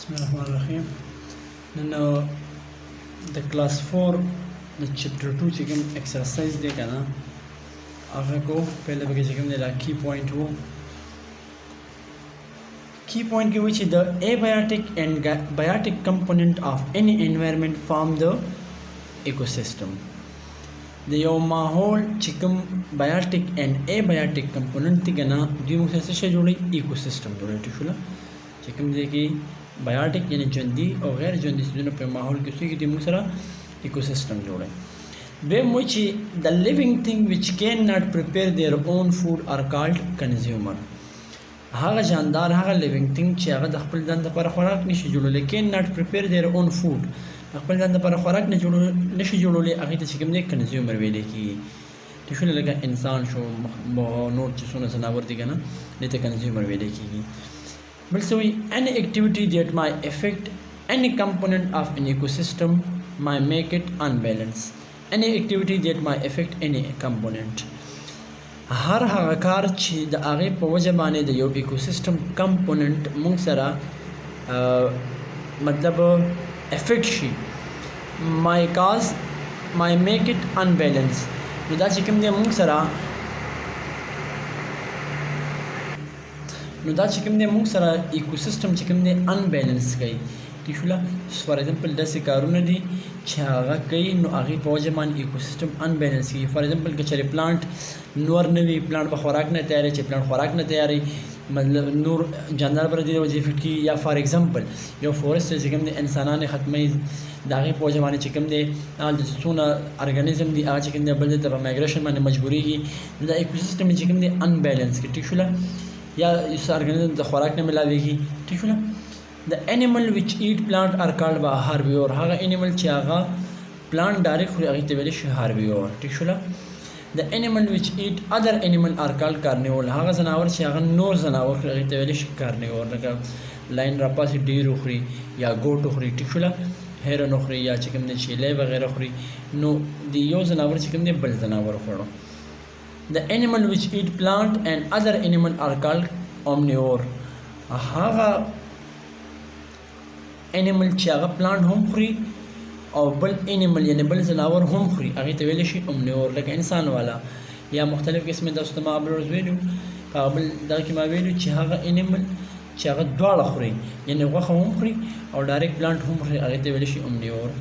Bismillahirrahmanirrahim. Now the class 4 the chapter 2 چې کوم exercise دی کنه هغه کو پہله به چې کوم دی دا key point وو key point کې which the abiotic and biotic component of any environment form the ecosystem د یو ماحول چې کوم biotic and abiotic component دی کنه دوی موږ څه شي جوړي ecosystem جوړي ټیک شو چې کوم دی کې بایوټیک یعنی ژوندي او غیر ژوندي څیزونه په ماحول کې څه کې د موږ سره ایکوسیستم جوړي به مو چې د لیوینګ تھنګ which can not prepare their own food are called consumer هغه جاندار هغه لیوینګ تھنګ چې هغه د خپل ځان لپاره خوراک نشي جوړولی can not prepare their own food خپل ځان لپاره خوراک نشي جوړولی هغه ته چې کوم دی کنزیومر ویل کېږي ټیک شو لکه انسان شو نور چې څونه ځناور دي که نه دې ته کنزیومر ویل کېږي But so any activity that might affect any component of an ecosystem might make it unbalanced. Any activity that might affect any component. هر هغه کار چې د هغې په وجه باندې د یو ایکوسیستم کمپوننټ موږ سره مطلب افیکټ شي might make it unbalanced. نو دا چې کوم دی موږ سره نو دا چې کوم دی موږ سره ایکوسیستم چې کوم دی انبیلنس کوي ټیک شوله فار ایگزامپل داسې کارونه دي چې هغه کوي نو هغې په وجه باندې ایکوسیستم انبیلنس کېږي فار ایگزامپل که چېرې پلانټ نور نه وي پلانټ به خوراک نه تیاروي چې پلانټ خوراک نه تیاروي مطلب نور جاندار به د دې وجې افیکټ کېږي یا فار ایگزامپل یو فورسټ چې کوم دی انسانان یې ختموي د هغې په وجه باندې چې کوم دی د څونه ارګانیزم دي هغه چې کوم دی بل ځای ته په مایګریشن باندې مجبورېږي دا ایکوسیستم چې کوم دی انبیلنس کړي ټیک شوله یا اس ارګانیزم د خوراک نه ملاويږي ٹھیک شو د انیمل which eat plant are called by herbivore هغه انیمل چې هغه پلانټ ډایرکټ خوري هغه ته ویل شي herbivore ٹھیک شو د انیمل which eat other animal are called carnivore هغه ځناور چې هغه نور ځناور خوري هغه ته ویل شي carnivore لکه لاین راپاسې ډیر خوري یا ګوټ خوري ټیک شو هرن خوري یا چې کوم دی چیلې وغیرہ خوري نو د یو ځناور چې کوم دی بل ځناور خورو The animal which eat plant and other animal are called omnivore. هغه animal چې هغه plant هم خوري او بل animal یعنی بل ځناور هم خوري هغې ته ویلی شي omnivore لکه انسان والا یا مختلف قسمې تاسو ته ما بل ورځ ویلي په بل دغه کې ما ویلي چې هغه animal چې هغه دواړه خوري یعنی غوښه هم خوري او ډایرکټ پلانټ هم خوري هغې ته ویلی شي omnivore.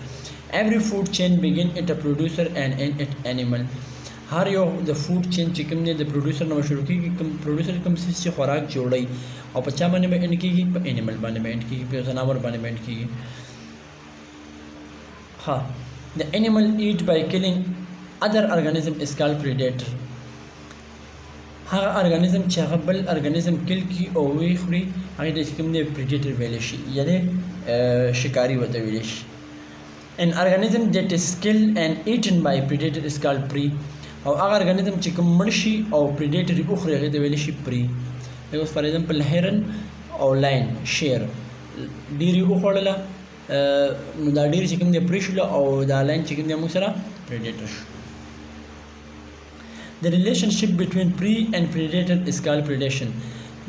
Every food chain begin at a producer and end at animal. هر یو د فوډ چین چې کوم دی د پروډوسر نه شروع کېږي کوم پروډوسر کوم څیز چې خوراک جوړوي او په چا باندې به اینډ کېږي په انیمل باندې به اینډ کېږي په ځناور باندې به اینډ کېږي ها د انیمل ایټ بای کلینګ ادر ارګانیزم از کالډ پریډیټر هغه ارګانیزم چې هغه بل ارګانیزم کل کړي او ویې خوري هغې ته چې کوم دی پریډیټر ویلی شي یعنې شکاري ورته ویلی شي an organism that is killed and eaten by predator is called prey او هغه ارګانیزم چې کوم مړ شي او پریډیټر یې وخوري هغې ته ویلی شي پري لکه فار ایگزامپل هرن او لاین شیر ډیر یې وخوړله نو دا ډیر چې کوم دی پرې شوله او دا لاین چې کوم دی موږ سره پریډیټر شو The relationship between prey and predator is called predation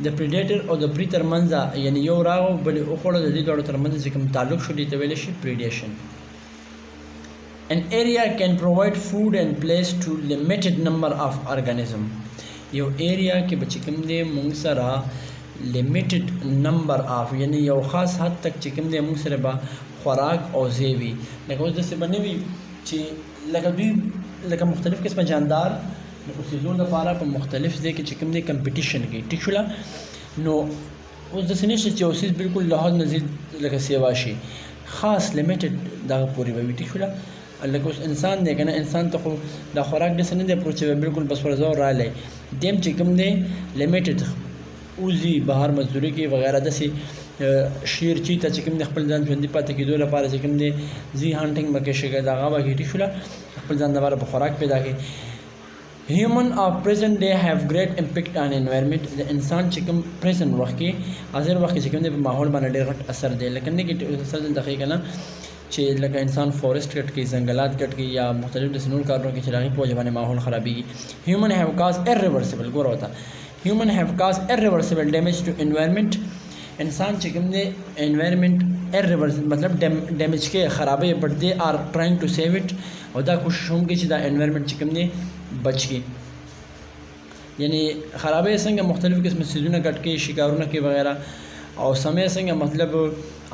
د پریډیټر او د پري ترمنځ یعنی یو راغو بل یې وخوړه د دې دواړو ترمنځ چې کوم تعلق شو دې ته ویلی شي پریډیشن An area can provide food and place to limited number of organism. یو area کې به چې کوم دی موږ سره limited number of یعنی یو خاص حد تک چې کوم دی موږ سره به خوراک او ځای وي لکه اوس داسې به نه وي چې لکه دوی لکه مختلف قسمه جاندار د اوسېدو لپاره په مختلف ځای کې چې کوم دی کمپټیشن کوي ټیک شوله نو اوس داسې نشته چې یو څیز بالکل له حد نه زیات لکه سیوا شي خاص لیمیټډ دغه پورې به وي ټیک شوله لکه اوس انسان دی که نه انسان ته خو دا خوراک داسې نه دی پروت چې بالکل بس ورځه رالی دیم چې کوم دی لیمیټډ وځي بهر مزدوري کې وغیره داسې شیر چیته چې کوم دی خپل ځان ژوندي پاتې کېدو لپاره چې کوم دی ځي هانټینګ به کوي شي د هغه به کوي ټیک شوله خپل ځان لپاره به خوراک پیدا کړي Human of present day have great impact on environment د انسان چې کوم present وخت کې حاضر وخت کې چې کوم دی په ماحول باندې ډېر غټ اثر دی لکه نیګیټیو اثر دلته ښیي که نه چې لکه انسان فورسټ کټ کړي ځنګلات کټ کړي یا مختلف داسې نور کارونه کوي چې د هغې په وجه باندې ماحول خرابېږي Human have caused irreversible ګوره ورته Human have caused irreversible damage to environment انسان چې کوم دی انوایرنمنت irreversible مطلب ډیمیج کې خرابې بټ دے آر ټرایینګ ټو سیو اٹ او دا کوشش هم کوي چې دا انوایرنمنت چې کوم دی بچ کی یعنی خرابې څنګه مختلف قسم سيزونه کټ کې شکارونه کې وغیرہ او سمې څنګه مطلب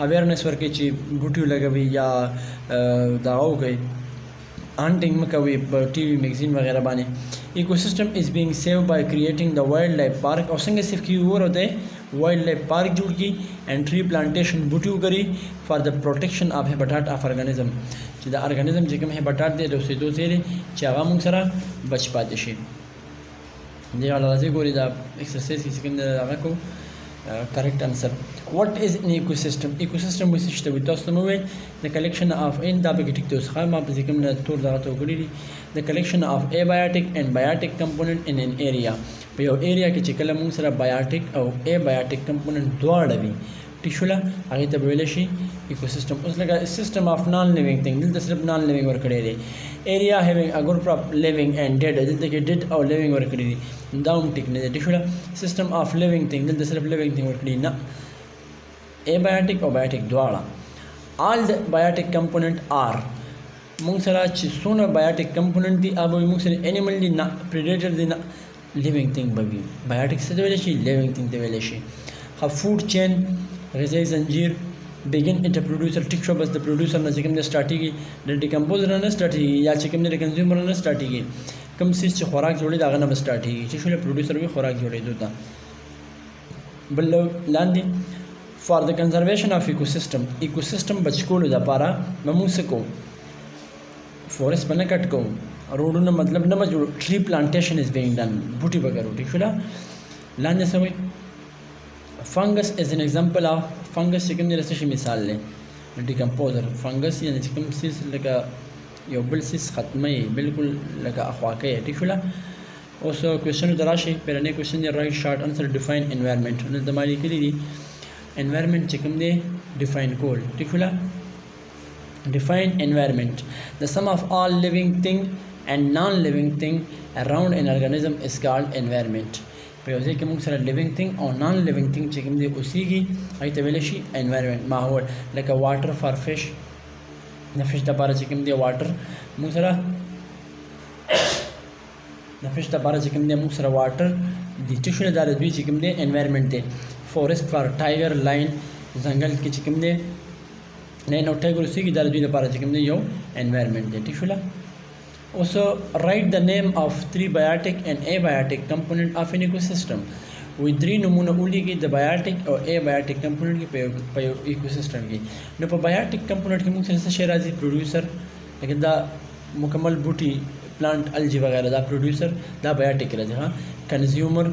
اویرنس ورکړي چې بوټیو لګوي یا دا وګي hunting مکوي په ټي وي میگزین وغیرہ باندې ایکوسسٹم از بینگ سیو بائی کریٹنگ دا وائلڈ لائف پارک اور څنګه صرف کی اور ہوتا ہے وائلڈ لائف پارک جوړ کی اینڈ ټری پلانټیشن بوټیو کری فار د پروټیکشن اف هیبټاټ اف ارګانیزم چې دا ارګانیزم چې کوم هیبټاټ دی د اوسېدو ځای چې هغه موږ سره بچ پاتې شي دی راځي ګوري دا ایکسرسایز کې څنګه هغه کو correct answer. What is an ecosystem? Ecosystem with which we talk about the collection of in the the collection of abiotic and biotic component in an area. په یو area کې چې کله موږ سره biotic او abiotic component دواړه وي ټیشولا هغه ته ویل شي ecosystem. اوس لکه system of non living thing دلته صرف non living ورکړی دی area having a group of living and dead دلته کې dead او living ورکړی دی دا هم ټیک نه دی ټیشولا system of living thing دلته صرف living thing ورکړی نه abiotic او biotic دواړه all the biotic component are موږ سره چې څونه biotic component دي هغه موږ سره animal دي نه predator دي نه living thing به وي biotic څه ته ویل شي living thing ته ویل شي food chain غذایی زنجیر begin at a producer ټیک شو بس د پروډوسر نه چې کوم د سٹارټیږي د ډیکمپوزر نه سٹارټیږي یا چې کوم د کنزیومر نه سٹارټیږي کوم څه چې خوراک جوړي دا غنه سٹارټیږي چې شول پروډوسر به خوراک جوړي دوته بل لاندې for the conservation of ecosystem بچ کولو لپاره موږ څه کوو فورست باندې کټ کوو روډونه مطلب نه جوړ ټری پلانټیشن از being done بوټي وګورو ټیک شو لاندې سوي fungus is an example of fungus چې کوم درسته شي مثال لې ډیکمپوزر fungus یعنی چې کوم سیس لکه یو بل سیس ختمه بالکل لکه اخواکه ټیک شو اوس کوېشن دراشي پیرنه کوېشن دی رائټ شارټ انسر ډیفاین انوایرنمنت نو د مالي کلی دی environment چې کوم دی ډیفاین کول ټیک شو define environment the sum of all living thing and non living thing around an organism is called environment په یو ځای کې موږ سره living thing او non living thing چې کوم دی اوسېږي هغه ته ویل شي environment ماحول لکه water for fish د فش لپاره چې کوم دی water موږ سره د فش لپاره چې کوم دی موږ سره water د ټیشو د دوی چې کوم دی environment دی forest for tiger lion ځنګل کې چې کوم دی نه نو ټایګر اوسېږي د دوی لپاره چې کوم دی یو environment دی ټیشو Also, write the name of 3 biotic and abiotic component of an ecosystem. With 3 نمونه ولیکي د biotic او abiotic component کې په ecosystem کې. نو په biotic component کې موږ څه شی راځي producer لکه دا مکمل بوټي پلانټ الجی وغیرہ دا producer دا biotic راځي ها consumer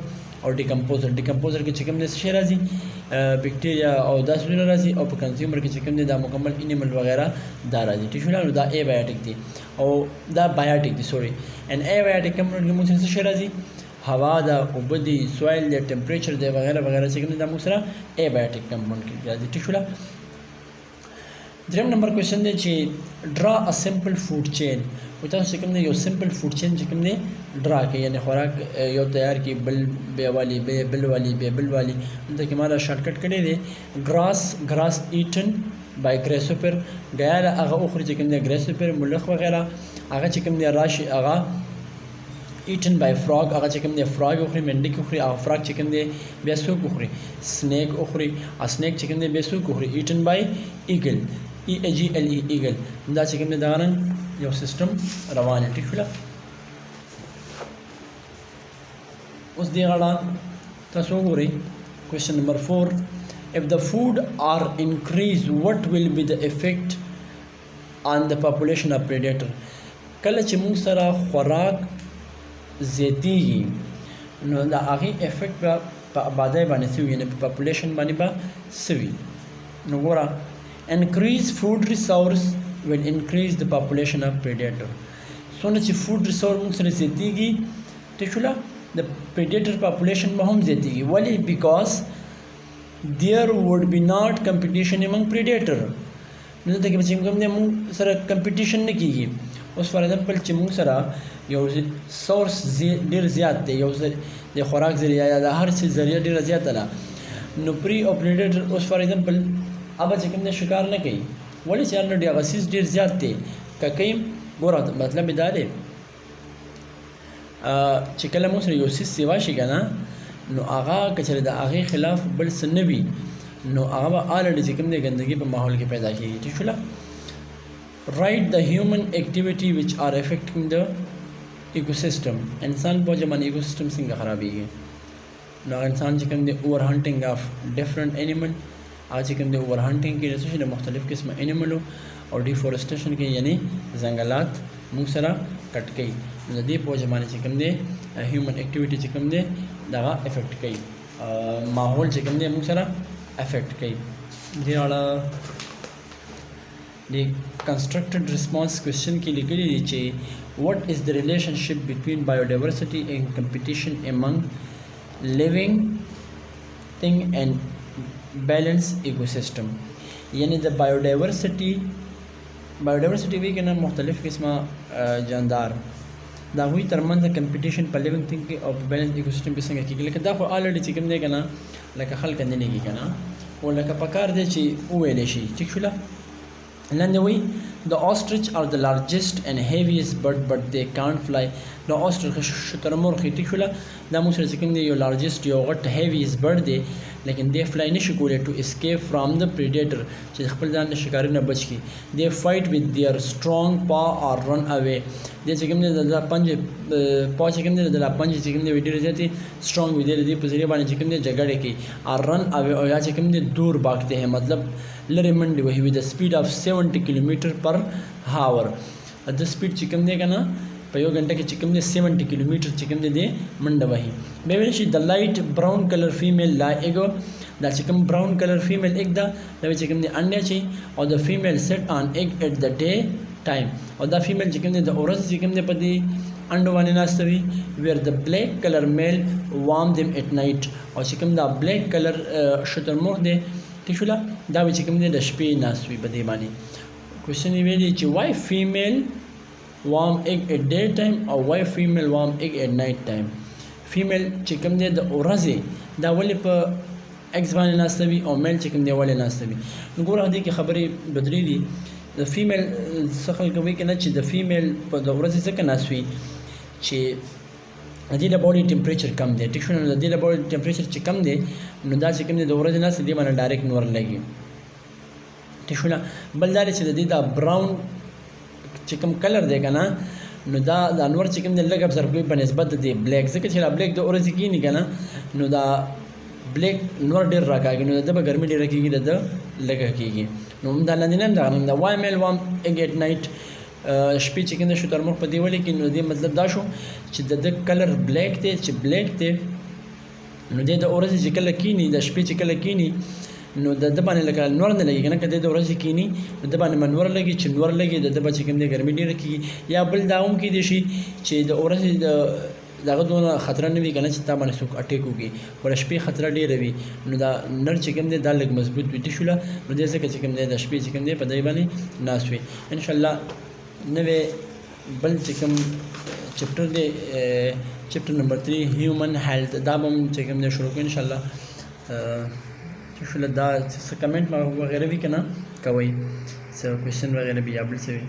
او ډیکمپوزر کې چې کوم څه شی راځي بیکټیریا او دا څه راځي او په کنزیومر کې چې کوم دا مکمل انیمل وغیرہ دا راځي ټیک شو دا abiotic دي او دا biotic دي سوري ان abiotic کمپوننټ کې موږ څه شی راځي هوا دا اوبه دي سویل دی ټمپریچر دی وغیرہ وغیرہ چې کوم دا موږ سره abiotic کمپوننټ کې راځي ټیک شو دریم نمبر کوېشن دی چې ډرا ا سمپل فود چین او تاسو کوم یو سمپل فود چین چې کوم دی ډرا کې یعنی خوراک یو تیار کی بل به والی به بل والی به بل والی دغه کې مالا شارټ کټ کړی دی grass eaten by grasshopper غیر هغه اخري چې کوم دی grasshopper ملخ وغیرہ هغه چې کوم دی راشي هغه eaten by frog هغه چې کوم دی frog اخري منډي اخري هغه frog چې کوم دی بیا سوق اخري snake اخري snake چې کوم دی بیا سوق اخري eaten by eagle EAGLE eagle دا چې کوم دی دا نن یو سیستم روان دی ټیک شو اوس دی غلا تاسو وګورئ question number 4 if the food are increased what will be the effect on the population of predator کله چې موږ سره خوراک زیاتیږي نو دا هغه افیکټ په آبادی باندې سوي یعنی په پاپولیشن باندې به سوي نو ګوره increase food resource will increase the population of predator څونه چې food resource موږ سره زیاتیږي ټیک شو the predator population به هم زیاتیږي ولی because there would be not competition among predator نو دا کې چې موږ سره competition نه کیږي اوس فار ایگزامپل چې موږ سره یو سورس ډیر زیات دی یو د خوراک ذریعہ یا د هر څه ذریعہ ډیر زیات ده نو پری او پریډیټر اوس فار ایگزامپل ابا چې کوم دی ښکار نه کوي ولې چې نو هغه سیز ډېر زیات دی که کوي ګوره مطلب یې دا دی چې کله مو سره یو سیز سیوا شي که نه نو هغه که چېرې د هغې خلاف بل څه نه وي نو هغه به آلرډي چې کوم دی ګندګي په ماحول کې پیدا کېږي ټیک شوله write the human activity which are affecting the ecosystem انسان په وجه باندې ایکوسیستم څنګه خرابېږي نو انسان چې کوم دی اوور هانټینګ اف ډفرنٹ انیمل هغه چې کوم دی اوور هانټینګ کې رسوي د مختلف قسمه انیملو او ډیفورسټیشن کې یعنی ځنګلات موږ سره کټ کوي نو د دې په وجه باندې چې کوم دی هیومن اکټیویټي چې کوم دی دغه افیکټ کوي ماحول چې کوم دی موږ سره افیکټ کوي دې اړه د constructed response question کې لیکلي دي چې what is the relationship between biodiversity and competition among living thing and balanced ecosystem یعنی د biodiversity وی کنه مختلف قسمه جاندار دا وی ترمنځ competition په living thing کې او په balanced ecosystem کې څنګه کېږي لکه دا خو already چې کوم دی کنه لکه خلک نه لګي کنه او لکه پکار دی چې وویل شي ٹھیک شوله Landaway, the ostrich are the largest and heaviest bird, but they can't fly. The ostrich شترمرغ ټیک شوله دا موږ سره چې کوم دی یو largest یو غټ heaviest bird دی لیکن دی فلای نشي کولی to escape from the predator چې خپل ځان له ښکاري نه بچ کړي they fight with their strong paw or run away دی چې کوم دی د پنجې پا چې کوم دی د پنجې چې کوم دی ډېرې زیاتې strong وي دی د دې په ذریعه باندې چې کوم دی جګړې کوي or run away او یا چې کوم دی دور भागते हैं मतलब لرې منډې وهي with the speed of 70 km/h د سپیډ چې کوم دی که نه په یو غنټه کې چې کوم دی 70 کیلومیټر چې کوم دی د منډه وهي بیا ویلی شي د لایټ براون کلر فیمیل لا ایګ دا چې کوم براون کلر فیمیل ایګ ده دا چې کوم دی انډه چې او د فیمیل سیټ آن ایګ ایټ د ډے ټایم او دا فیمیل چې کوم دی د ورځې چې کوم دی په دې انډو باندې ناسته وي ویر د بلیک کلر میل وارم دیم ایټ نایټ او چې کوم دا بلیک کلر شترمرغ دی ٹھیک شوله دا به چې کوم دی د شپې ناست وي په دې باندې کوېشن یې ویلي چې why female warm egg at daytime او why female warm egg at night time female چې کوم دی د ورځې دا ولې په ایګز باندې ناسته وي او میل چې کوم دی ولې ناسته وي نو ګوره دې کې خبرې بدلې دي د فیمیل څه خلک وایي که نه چې د فیمیل په د ورځې ځکه ناست وي چې د دې له باډي ټمپریچر کم دی ټیک شو نو د دې له باډي ټمپریچر چې کم دی نو دا چې کوم دی د ورځې ناست دې باندې ډایرکټ نور لګي ٹھیک شو بل دا چې د دې دا براون چې کوم کلر دی که نه نو دا د انور چې کوم دی لږ ابزرو کوي په نسبت د دې بلیک ځکه چې دا بلیک د ورځې کېني که نه نو دا بلیک نور ډېر راکاږي نو د ده به ګرمي ډېره کېږي د ده لږه کېږي نو دا لاندې هم دغه دا وای میل وام ایګ ایټ نایټ شپې چې کوم دی شترمرغ په دې ولې کې نو دې مطلب دا شو چې د ده کلر بلیک دی چې بلیک دی نو دې د ورځې چې کله کېني د شپې چې کله کېني نو د ده باندې لکه نور نه لګي که نه که د ورځې کېني نو د باندې به نور لګي چې نور لګي د ده به چې کوم دی ګرمي ډېره کېږي یا بل دا هم کېدای شي چې د ورځې دغه دونه خطره نه وي که نه چې تا باندې څوک اټیک وکړي خو د شپې خطره ډېره وي نو دا نر چې کوم دی دا لږ مضبوط وي ټیک شوله نو دې ځکه چې کوم دی د شپې چې کوم دی په دې باندې ناست وي انشاءالله نوې بل چې کوم چپټر دی چپټر نمبر 3 هیومن هیلث دا به هم چې کوم دی شروع کړو انشاءالله ټیک شوله دا څه کمنټ وغیره وي که نه کوئ څه کوېشن وغیره وي یا بل څه وي